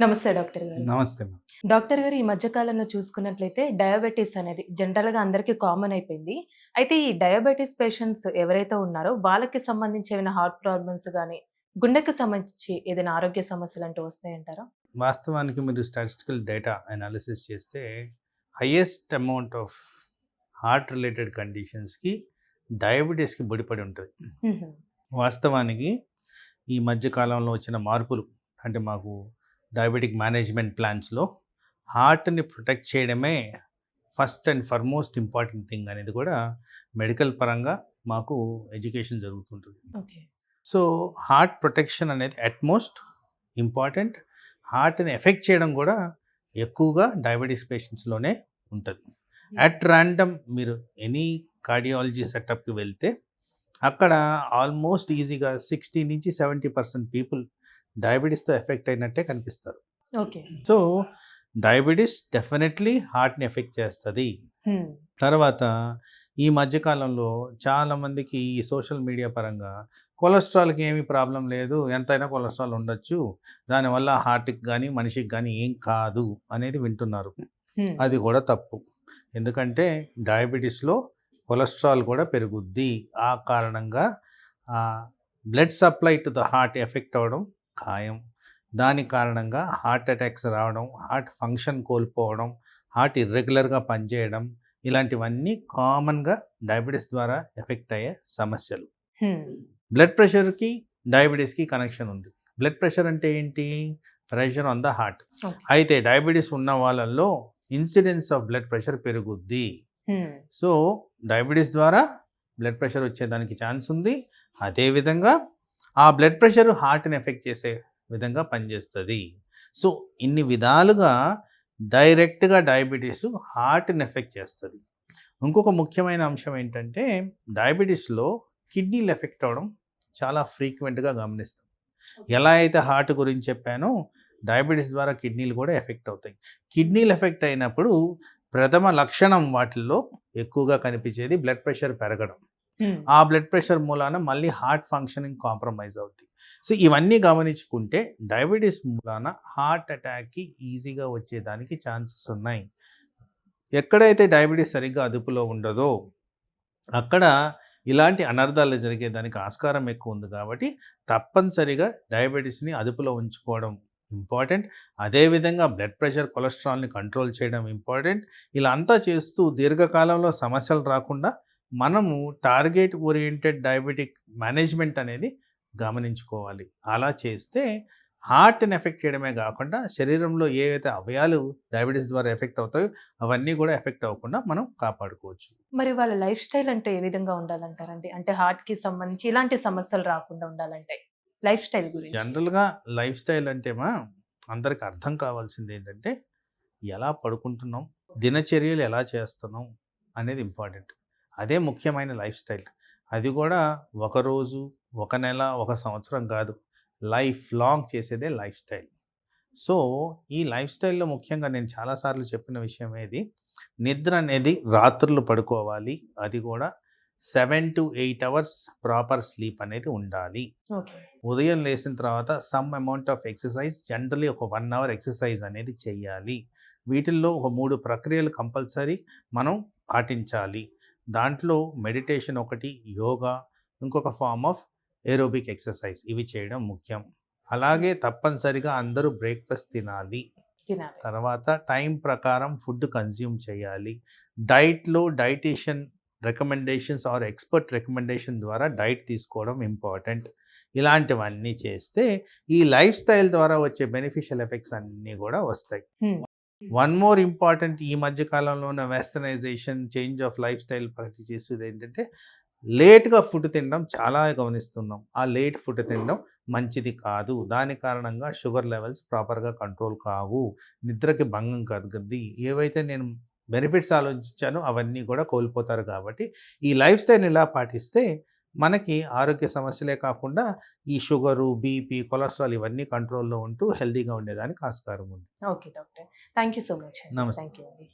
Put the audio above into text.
నమస్తే డాక్టర్ గారు. నమస్తే మా. డాక్టర్ గారు ఈ మధ్య కాలంలో చూసుకున్నట్లయితే డయాబెటిస్ అనేది జనరల్‌గా అందరికి కామన్ అయిపోయింది. అయితే ఈ డయాబెటిస్ పేషెంట్స్ ఎవరైతే ఉన్నారో వాళ్ళకి సంబంధించి ఏమైనా హార్ట్ ప్రాబ్లమ్స్ గాని, గుండెకి సంబంధించి ఏదైనా ఆరోగ్య సమస్యలంటూ వస్తాయంటారా? వాస్తవానికి మీరు స్టాటిస్టికల్ డేటా అనాలిసిస్ చేస్తే highest amount of heart related కండిషన్స్కి డయాబెటీస్కి ముడిపడి ఉంటుంది. హుహు. వాస్తవానికి ఈ మధ్య కాలంలో వచ్చిన మార్పులు అంటే మాకు డయాబెటిక్ మేనేజ్మెంట్ ప్లాన్స్లో హార్ట్ని ప్రొటెక్ట్ చేయడమే first and foremost important thing అనేది కూడా మెడికల్ పరంగా మాకు ఎడ్యుకేషన్ జరుగుతుంటుంది. ఓకే. సో హార్ట్ ప్రొటెక్షన్ అనేది అట్మోస్ట్ ఇంపార్టెంట్. హార్ట్ని ఎఫెక్ట్ చేయడం కూడా ఎక్కువగా డయాబెటీస్ పేషెంట్స్లోనే ఉంటుంది. అట్ ర్యాండమ్ మీరు ఎనీ కార్డియాలజీ సెటప్కి వెళ్తే అక్కడ ఆల్మోస్ట్ ఈజీగా 60-70% పీపుల్ డయాబెటీస్తో ఎఫెక్ట్ అయినట్టే కనిపిస్తారు. ఓకే. సో డయాబెటీస్ డెఫినెట్లీ హార్ట్ని ఎఫెక్ట్ చేస్తుంది. హ్మ్. తర్వాత ఈ మధ్యకాలంలో చాలామందికి ఈ సోషల్ మీడియా పరంగా కొలెస్ట్రాల్కి ఏమీ ప్రాబ్లం లేదు, ఎంతైనా కొలెస్ట్రాల్ ఉండొచ్చు, దానివల్ల హార్ట్కి కానీ మనిషికి కానీ ఏం కాదు అనేది వింటున్నారు. హ్మ్. అది కూడా తప్పు. ఎందుకంటే డయాబెటీస్లో కొలెస్ట్రాల్ కూడా పెరుగుద్ది. ఆ కారణంగా blood supply to the heart effect అవ్వడం ఖాయం. దాని కారణంగా హార్ట్ అటాక్స్ రావడం, హార్ట్ ఫంక్షన్ కోల్పోవడం, హార్ట్ ఇర్రెగ్యులర్గా పనిచేయడం, ఇలాంటివన్నీ కామన్గా డయాబెటీస్ ద్వారా ఎఫెక్ట్ అయ్యే సమస్యలు. హ్మ్. బ్లడ్ ప్రెషర్కి డయాబెటీస్కి కనెక్షన్ ఉంది. బ్లడ్ ప్రెషర్ అంటే ఏంటి? Pressure on the heart. Okay. అయితే డయాబెటీస్ ఉన్న వాళ్ళల్లో ఇన్సిడెన్స్ ఆఫ్ బ్లడ్ ప్రెషర్ పెరుగుద్ది. హ్మ్. సో డయాబెటీస్ ద్వారా బ్లడ్ ప్రెషర్ వచ్చేదానికి ఛాన్స్ ఉంది. అదేవిధంగా ఆ బ్లడ్ ప్రెషర్ హార్ట్ని ఎఫెక్ట్ చేసే విధంగా పనిచేస్తుంది. సో ఇన్ని విధాలుగా డైరెక్ట్గా డయాబెటీస్ హార్ట్ని ఎఫెక్ట్ చేస్తుంది. ఇంకొక ముఖ్యమైన అంశం ఏంటంటే డయాబెటీస్లో కిడ్నీలు ఎఫెక్ట్ అవ్వడం చాలా ఫ్రీక్వెంట్గా గమనిస్తాం. ఎలా అయితే హార్ట్ గురించి చెప్పానో డయాబెటీస్ ద్వారా కిడ్నీలు కూడా ఎఫెక్ట్ అవుతాయి. కిడ్నీలు ఎఫెక్ట్ అయినప్పుడు ప్రథమ లక్షణం వాటిల్లో ఎక్కువగా కనిపించేది బ్లడ్ ప్రెషర్ పెరగడం. హ్మ్. ఆ బ్లడ్ ప్రెషర్ మూలాన మళ్ళీ హార్ట్ ఫంక్షనింగ్ కాంప్రమైజ్ అవుతుంది. సో ఇవన్నీ గమనించుకుంటే డయాబెటీస్ మూలాన హార్ట్ అటాక్కి ఈజీగా వచ్చేదానికి ఛాన్సెస్ ఉన్నాయి. ఎక్కడైతే డయాబెటీస్ సరిగ్గా అదుపులో ఉండదో అక్కడ ఇలాంటి అనర్థాలు జరిగేదానికి ఆస్కారం ఎక్కువ ఉంది. కాబట్టి తప్పనిసరిగా డయాబెటీస్ని అదుపులో ఉంచుకోవడం ఇంపార్టెంట్. అదేవిధంగా బ్లడ్ ప్రెషర్, కొలెస్ట్రాల్ని కంట్రోల్ చేయడం ఇంపార్టెంట్. ఇలా అంతా చేస్తూ దీర్ఘకాలంలో సమస్యలు రాకుండా మనము టార్గెట్ ఓరియంటెడ్ డయాబెటిక్ మేనేజ్మెంట్ అనేది గమనించుకోవాలి. అలా చేస్తే హార్ట్ని ఎఫెక్ట్ చేయడమే కాకుండా శరీరంలో ఏవైతే అవయాలు డయాబెటీస్ ద్వారా ఎఫెక్ట్ అవుతాయో అవన్నీ కూడా ఎఫెక్ట్ అవ్వకుండా మనం కాపాడుకోవచ్చు. మరి వాళ్ళ లైఫ్ స్టైల్ అంటే ఏ విధంగా ఉండాలంటారండి? అంటే హార్ట్‌కి సంబంధించి ఇలాంటి సమస్యలు రాకుండా ఉండాలంటే లైఫ్ స్టైల్ గురించి? జనరల్గా లైఫ్ స్టైల్ అంటేమా అందరికి అర్థం కావాల్సింది ఏంటంటే ఎలా పడుకుంటున్నాం, దినచర్యలు ఎలా చేస్తున్నాం అనేది ఇంపార్టెంట్. అదే ముఖ్యమైన లైఫ్ స్టైల్. అది కూడా ఒకరోజు, ఒక నెల, ఒక సంవత్సరం కాదు, లైఫ్ లాంగ్ చేసేదే లైఫ్ స్టైల్. సో ఈ లైఫ్ స్టైల్లో ముఖ్యంగా నేను చాలాసార్లు చెప్పిన విషయం ఏది, నిద్ర అనేది రాత్రులు పడుకోవాలి. అది కూడా 7 to 8 అవర్స్ ప్రాపర్ స్లీప్ అనేది ఉండాలి. ఓకే. ఉదయం లేచిన తర్వాత some amount of exercise, generally ఒక 1 అవర్ ఎక్సర్సైజ్ అనేది చేయాలి. వీటిల్లో ఒక 3 ప్రక్రియలు కంపల్సరీ మనం పాటించాలి. దాంట్లో మెడిటేషన్ ఒకటి, యోగా, ఇంకొక ఫార్మ్ ఆఫ్ ఏరోబిక్ ఎక్సర్సైజ్, ఇవి చేయడం ముఖ్యం. అలాగే తప్పనిసరిగా అందరూ బ్రేక్ఫాస్ట్ తినాలి. తినాలి. తర్వాత టైం ప్రకారం ఫుడ్ కన్జ్యూమ్ చేయాలి. డైట్లో dietician recommendations or expert recommendation ద్వారా డైట్ తీసుకోవడం ఇంపార్టెంట్. ఇలాంటివన్నీ చేస్తే ఈ లైఫ్ స్టైల్ ద్వారా వచ్చే బెనిఫిషియల్ ఎఫెక్ట్స్ అన్నీ కూడా వస్తాయి. హ్మ్. వన్ మోర్ ఇంపార్టెంట్, ఈ మధ్య కాలంలో ఉన్న westernisation, change of life style practice చేసేది ఏంటంటే లేట్గా ఫుడ్ తినడం చాలా గమనిస్తున్నాం. ఆ లేట్ ఫుడ్ తినడం మంచిది కాదు. దాని కారణంగా షుగర్ లెవెల్స్ ప్రాపర్గా కంట్రోల్ కావు, నిద్రకి భంగం కలుగుద్ది. ఏవైతే నేను బెనిఫిట్స్ ఆలోచించానో అవన్నీ కూడా కోల్పోతారు. కాబట్టి ఈ లైఫ్ స్టైల్ని ఇలా పాటిస్తే మనకి ఆరోగ్య సమస్యలే కాకుండా ఈ షుగరు, బీపీ, కొలెస్ట్రాల్ ఇవన్నీ కంట్రోల్‌లో ఉంటూ హెల్తీగా ఉండేదానికి ఆస్కారం ఉంది. Okay doctor. Thank you so much అండి. నమస్తే. థాంక్ యూ అండి.